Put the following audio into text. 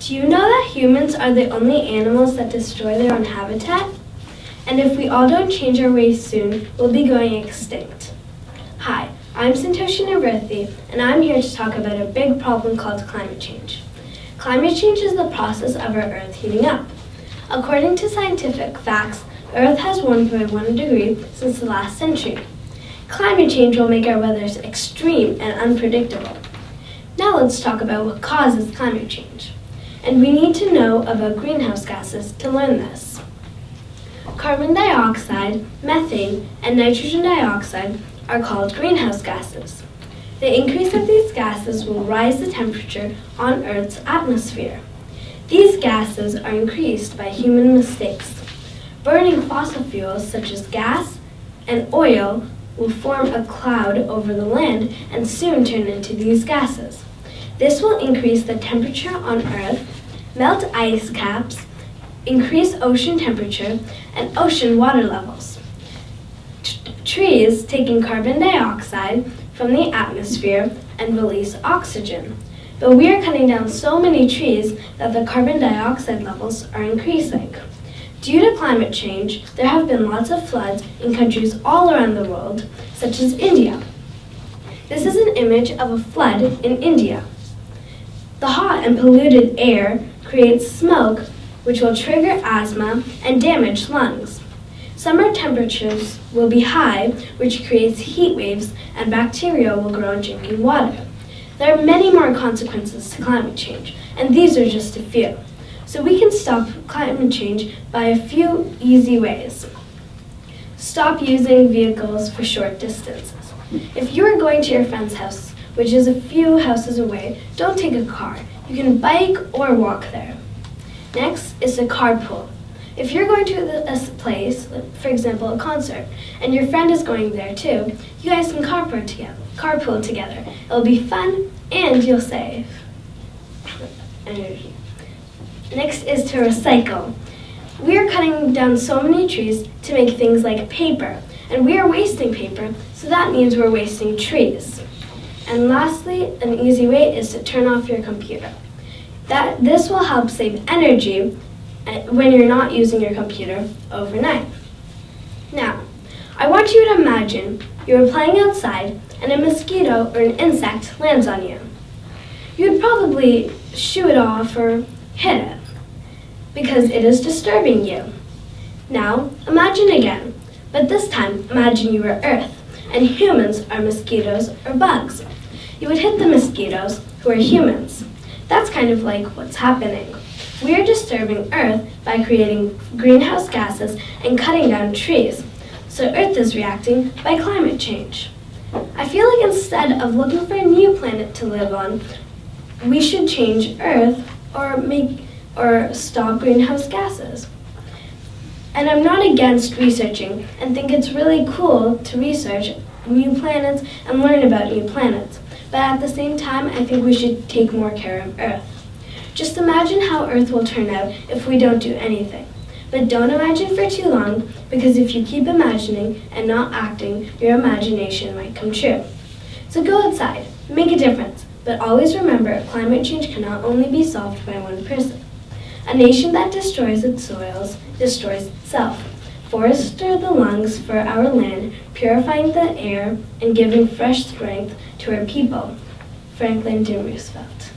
Do you know that humans are the only animals that destroy their own habitat? And if we all don't change our ways soon, we'll be going extinct. Hi, I'm Santoshi Nivarthi, and I'm here to talk about a big problem called climate change. Climate change is the process of our Earth heating up. According to scientific facts, Earth has warmed by 1 degree since the last century. Climate change will make our weather extreme and unpredictable. Now let's talk about what causes climate change. And we need to know about greenhouse gases to learn this. Carbon dioxide, methane, and nitrogen dioxide are called greenhouse gases. The increase of these gases will rise the temperature on Earth's atmosphere. These gases are increased by human mistakes. Burning fossil fuels such as gas and oil will form a cloud over the land and soon turn into these gases. This will increase the temperature on Earth, melt ice caps, increase ocean temperature, and ocean water levels. Trees take in carbon dioxide from the atmosphere and release oxygen. But we are cutting down so many trees that the carbon dioxide levels are increasing. Due to climate change, there have been lots of floods in countries all around the world, such as India. This is an image of a flood in India. The hot and polluted air creates smoke, which will trigger asthma and damage lungs. Summer temperatures will be high, which creates heat waves, and bacteria will grow in drinking water. There are many more consequences to climate change, and these are just a few. So we can stop climate change by a few easy ways. Stop using vehicles for short distances. If you are going to your friend's house, which is a few houses away, don't take a car. You can bike or walk there. Next is to carpool. If you're going to a place, for example, a concert, and your friend is going there too, you guys can carpool together. It'll be fun and you'll save energy. Next is to recycle. We are cutting down so many trees to make things like paper, and we are wasting paper, so that means we're wasting trees. And lastly, an easy way is to turn off your computer. This will help save energy when you're not using your computer overnight. Now, I want you to imagine you're playing outside and a mosquito or an insect lands on you. You'd probably shoo it off or hit it because it is disturbing you. Now, imagine again, but this time imagine you are Earth and humans are mosquitoes or bugs. You would hit the mosquitoes who are humans. That's kind of like what's happening. We are disturbing Earth by creating greenhouse gases and cutting down trees. So Earth is reacting by climate change. I feel like instead of looking for a new planet to live on, we should change Earth or stop greenhouse gases. And I'm not against researching and think it's really cool to research new planets and learn about new planets. But at the same time, I think we should take more care of Earth. Just imagine how Earth will turn out if we don't do anything. But don't imagine for too long, because if you keep imagining and not acting, your imagination might come true. So go outside, make a difference, but always remember climate change cannot only be solved by one person. A nation that destroys its soils destroys itself. Forests are the lungs for our land, purifying the air and giving fresh strength to our people. Franklin D. Roosevelt.